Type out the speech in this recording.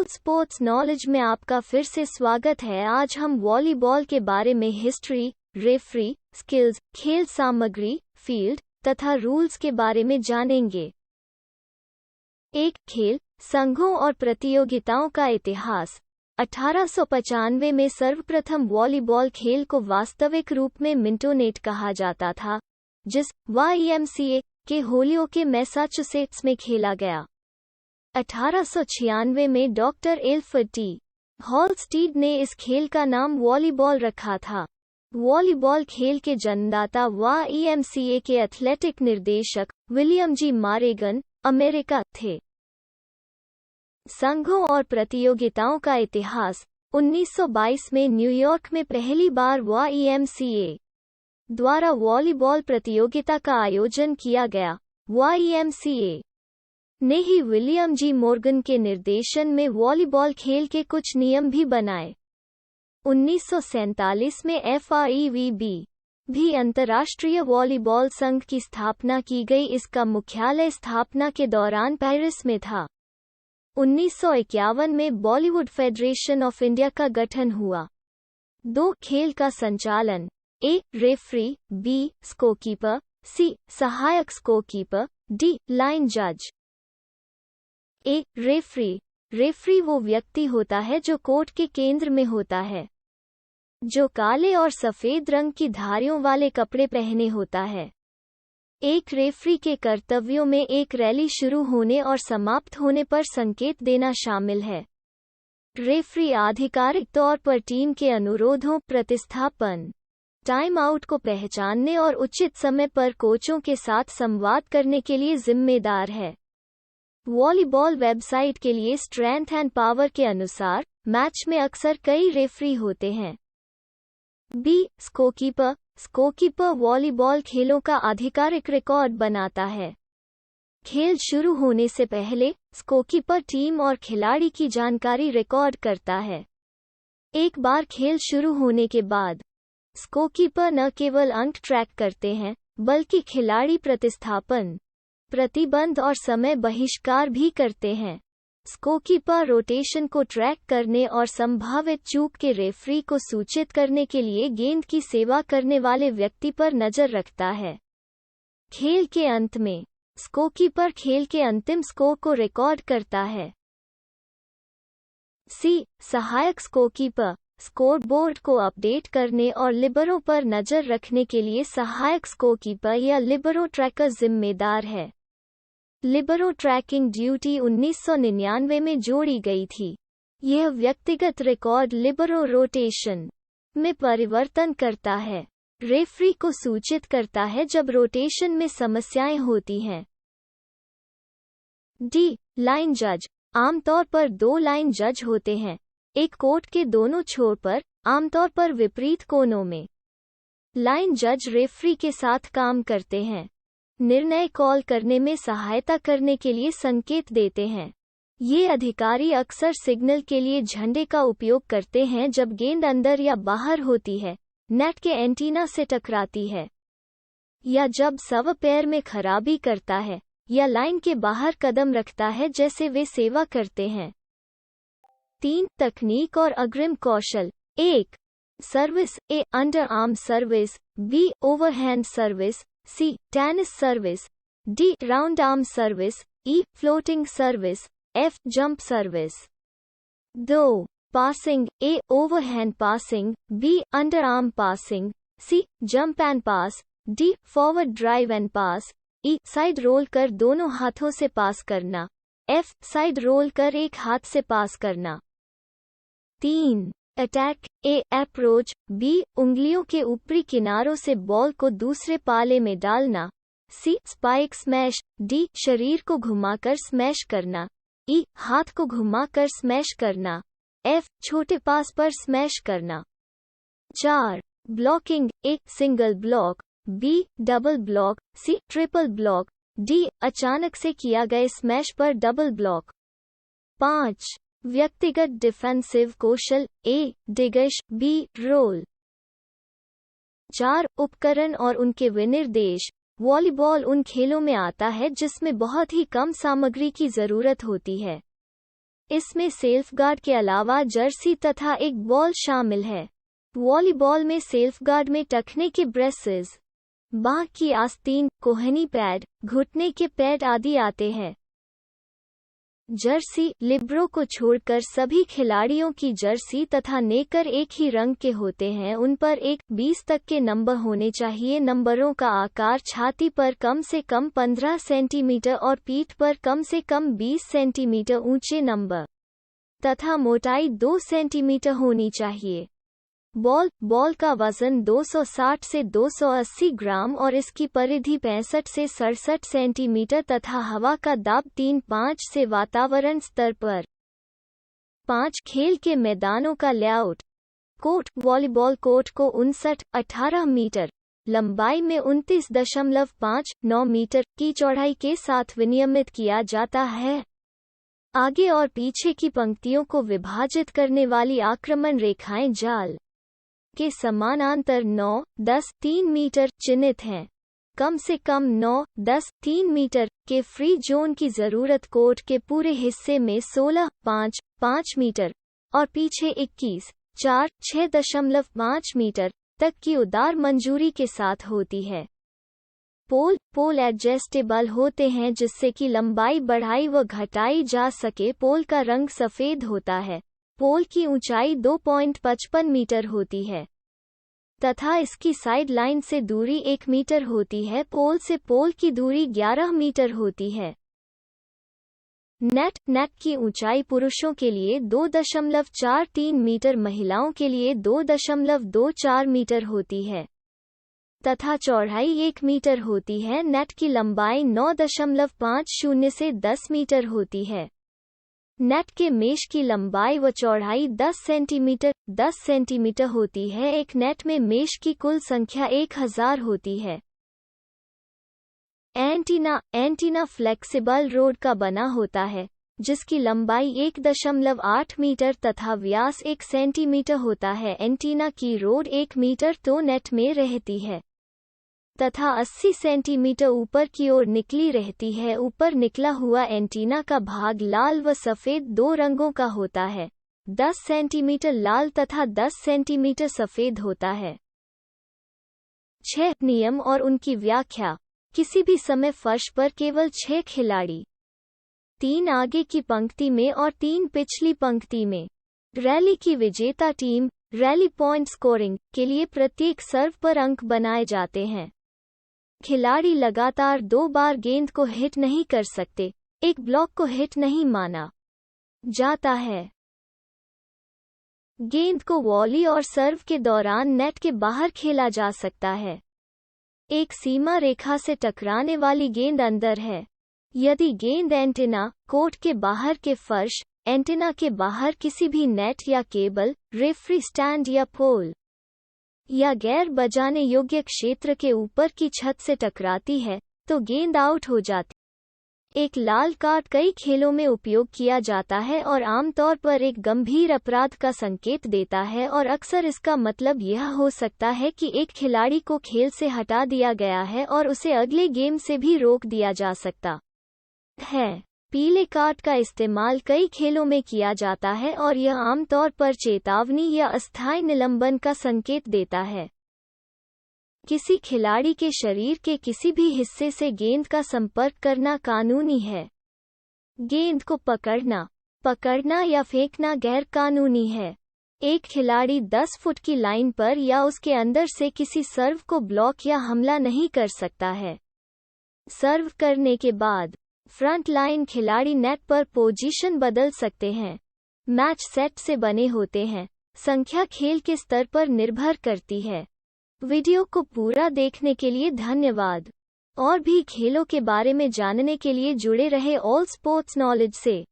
All sports knowledge में आपका फिर से स्वागत है। आज हम वॉलीबॉल के बारे में हिस्ट्री, रेफरी, स्किल्स, खेल सामग्री, फील्ड तथा रूल्स के बारे में जानेंगे। एक खेल, संघों और प्रतियोगिताओं का इतिहास। 1895 में सर्वप्रथम वॉलीबॉल खेल को वास्तविक रूप में मिंटोनेट कहा जाता था, जिस YMCA के होलियोक मैसाचुसेट्स में खेला गया। 1896 में डॉक्टर एल्फ्रेड टी हॉलस्टीड ने इस खेल का नाम वॉलीबॉल रखा था। वॉलीबॉल खेल के जन्मदाता YMCA के एथलेटिक निर्देशक विलियम जी मारेगन, अमेरिका थे। संघों और प्रतियोगिताओं का इतिहास। 1922 में न्यूयॉर्क में पहली बार YMCA द्वारा वॉलीबॉल प्रतियोगिता का आयोजन किया गया। YMCA ने ही विलियम जी मॉर्गन के निर्देशन में वॉलीबॉल खेल के कुछ नियम भी बनाए। 1947 में FIVB भी अंतर्राष्ट्रीय वॉलीबॉल संघ की स्थापना की गई। इसका मुख्यालय स्थापना के दौरान पेरिस में था। 1951 में बॉलीवुड फेडरेशन ऑफ इंडिया का गठन हुआ। 2 खेल का संचालन, A. Referee, B. स्कोरकीपर, C. सहायक स्कोरकीपर, D. लाइन जज। A. रेफरी वो व्यक्ति होता है जो कोर्ट के केंद्र में होता है, जो काले और सफेद रंग की धारियों वाले कपड़े पहने होता है। एक रेफरी के कर्तव्यों में एक रैली शुरू होने और समाप्त होने पर संकेत देना शामिल है। रेफरी आधिकारिक तौर पर टीम के अनुरोधों, प्रतिस्थापन, टाइम आउट को पहचानने और उचित समय पर कोचों के साथ संवाद करने के लिए जिम्मेदार है। वॉलीबॉल वेबसाइट के लिए स्ट्रेंथ एंड पावर के अनुसार मैच में अक्सर कई रेफरी होते हैं। B. स्कोरकीपर वॉलीबॉल खेलों का आधिकारिक रिकॉर्ड बनाता है। खेल शुरू होने से पहले स्कोरकीपर टीम और खिलाड़ी की जानकारी रिकॉर्ड करता है। एक बार खेल शुरू होने के बाद स्कोरकीपर न केवल अंक ट्रैक करते हैं, बल्कि खिलाड़ी प्रतिस्थापन, प्रतिबंध और समय बहिष्कार भी करते हैं। स्कोरकीपर रोटेशन को ट्रैक करने और संभावित चूक के रेफरी को सूचित करने के लिए गेंद की सेवा करने वाले व्यक्ति पर नजर रखता है। खेल के अंत में स्कोरकीपर खेल के अंतिम स्कोर को रिकॉर्ड करता है। C. सहायक स्कोरकीपर स्कोरबोर्ड को अपडेट करने और लिबरो पर नजर रखने के लिए सहायक स्कोरकीपर या लिबरो ट्रैकर जिम्मेदार है। लिबरो ट्रैकिंग ड्यूटी 1999 में जोड़ी गई थी। यह व्यक्तिगत रिकॉर्ड लिबरो रोटेशन में परिवर्तन करता है, रेफरी को सूचित करता है जब रोटेशन में समस्याएं होती हैं। D. लाइन जज आमतौर पर 2 लाइन जज होते हैं, एक कोर्ट के दोनों छोर पर, आमतौर पर विपरीत कोनों में। लाइन जज रेफरी के साथ काम करते हैं, निर्णय कॉल करने में सहायता करने के लिए संकेत देते हैं। ये अधिकारी अक्सर सिग्नल के लिए झंडे का उपयोग करते हैं जब गेंद अंदर या बाहर होती है, नेट के एंटीना से टकराती है, या जब सर्व पैर में खराबी करता है या लाइन के बाहर कदम रखता है जैसे वे सेवा करते हैं। 3. तकनीक और अग्रिम कौशल। 1. Service, A. Under arm service, B. Overhand service, C. Tennis service, D. Round arm service, E. Floating service, F. Jump service. 2. Passing, A. Overhand passing, B. Under arm passing, C. Jump and pass, D. Forward drive and pass, E. Side roll कर दोनों हाथों से पास करना, F. Side roll कर एक हाथ से पास करना। 3. Attack, A. Approach, B. उंगलियों के ऊपरी किनारों से बॉल को दूसरे पाले में डालना, C. Spike smash, D. शरीर को घुमाकर स्मैश करना, E. हाथ को घुमाकर स्मैश करना, F. छोटे पास पर स्मैश करना। 4. Blocking, A. Single block, B. Double block, C. Triple block, D. अचानक से किया गए स्मैश पर डबल ब्लॉक। 5. व्यक्तिगत डिफेंसिव कौशल, A. Digs, B. रोल। 4. उपकरण और उनके विनिर्देश। वॉलीबॉल उन खेलों में आता है जिसमें बहुत ही कम सामग्री की जरूरत होती है। इसमें सेल्फगार्ड के अलावा जर्सी तथा एक बॉल शामिल है। वॉलीबॉल में सेल्फगार्ड में टखने के ब्रेसेस, बांह की आस्तीन, कोहनी पैड, घुटने के पैड आदि आते हैं। जर्सी लिब्रो को छोड़कर सभी खिलाड़ियों की जर्सी तथा नेकर एक ही रंग के होते हैं। उन पर 1-20 तक के नंबर होने चाहिए। नंबरों का आकार छाती पर कम से कम 15 सेंटीमीटर और पीठ पर कम से कम 20 सेंटीमीटर ऊंचे नंबर तथा मोटाई 2 सेंटीमीटर होनी चाहिए। बॉल का वजन 260 से 280 ग्राम और इसकी परिधि 65 से 67 सेंटीमीटर तथा हवा का दाब 3-5 से वातावरण स्तर पर 5। खेल के मैदानों का लेआउट। कोर्ट। वॉलीबॉल कोर्ट को 59-18 मीटर लंबाई में 29.59 मीटर की चौड़ाई के साथ विनियमित किया जाता है। आगे और पीछे की पंक्तियों को विभाजित करने वाली आक्रमण रेखाएं जाल के समानांतर 9-10-3 मीटर चिन्हित हैं। कम से कम 9-10-3 मीटर के फ्री जोन की जरूरत कोर्ट के पूरे हिस्से में 16-5-5 मीटर और पीछे 21-4-6.5 मीटर तक की उदार मंजूरी के साथ होती है। पोल एडजस्टेबल होते हैं जिससे कि लंबाई बढ़ाई व घटाई जा सके। पोल का रंग सफेद होता है। पोल की ऊंचाई 2.55 मीटर होती है तथा इसकी साइड लाइन से दूरी 1 मीटर होती है। पोल से पोल की दूरी 11 मीटर होती है। नेट की ऊंचाई पुरुषों के लिए 2.43 मीटर, महिलाओं के लिए 2.24 मीटर होती है तथा चौड़ाई 1 मीटर होती है। नेट की लंबाई 9.50 से 10 मीटर होती है। नेट के मेश की लंबाई व चौड़ाई 10 सेंटीमीटर होती है। एक नेट में मेश की कुल संख्या 1000 होती है। एंटीना फ्लेक्सिबल रोड का बना होता है जिसकी लंबाई 1.8 मीटर तथा व्यास 1 सेंटीमीटर होता है। एंटीना की रोड 1 मीटर तो नेट में रहती है तथा 80 सेंटीमीटर ऊपर की ओर निकली रहती है। ऊपर निकला हुआ एंटीना का भाग लाल व सफेद 2 रंगों का होता है। 10 सेंटीमीटर लाल तथा 10 सेंटीमीटर सफेद होता है। 6 नियम और उनकी व्याख्या। किसी भी समय फर्श पर केवल 6 खिलाड़ी, 3 आगे की पंक्ति में और 3 पिछली पंक्ति में। रैली की विजेता टीम। रैली पॉइंट स्कोरिंग के लिए प्रत्येक सर्व पर अंक बनाए जाते हैं। खिलाड़ी लगातार 2 बार गेंद को हिट नहीं कर सकते। एक ब्लॉक को हिट नहीं माना जाता है। गेंद को वॉली और सर्व के दौरान नेट के बाहर खेला जा सकता है। एक सीमा रेखा से टकराने वाली गेंद अंदर है। यदि गेंद एंटीना, कोर्ट के बाहर के फर्श, एंटीना के बाहर किसी भी नेट या केबल, रेफरी स्टैंड या पोल या गैर बजाने योग्य क्षेत्र के ऊपर की छत से टकराती है तो गेंद आउट हो जाती। एक लाल कार्ड कई खेलों में उपयोग किया जाता है और आमतौर पर एक गंभीर अपराध का संकेत देता है और अक्सर इसका मतलब यह हो सकता है कि एक खिलाड़ी को खेल से हटा दिया गया है और उसे अगले गेम से भी रोक दिया जा सकता है। पीले कार्ड का इस्तेमाल कई खेलों में किया जाता है और यह आमतौर पर चेतावनी या अस्थायी निलंबन का संकेत देता है। किसी खिलाड़ी के शरीर के किसी भी हिस्से से गेंद का संपर्क करना कानूनी है। गेंद को पकड़ना या फेंकना गैर कानूनी है। एक खिलाड़ी 10 फुट की लाइन पर या उसके अंदर से किसी सर्व को ब्लॉक या हमला नहीं कर सकता है। सर्व करने के बाद फ्रंट लाइन खिलाड़ी नेट पर पोजीशन बदल सकते हैं। मैच सेट से बने होते हैं। संख्या खेल के स्तर पर निर्भर करती है। वीडियो को पूरा देखने के लिए धन्यवाद। और भी खेलों के बारे में जानने के लिए जुड़े रहे ऑल स्पोर्ट्स नॉलेज से।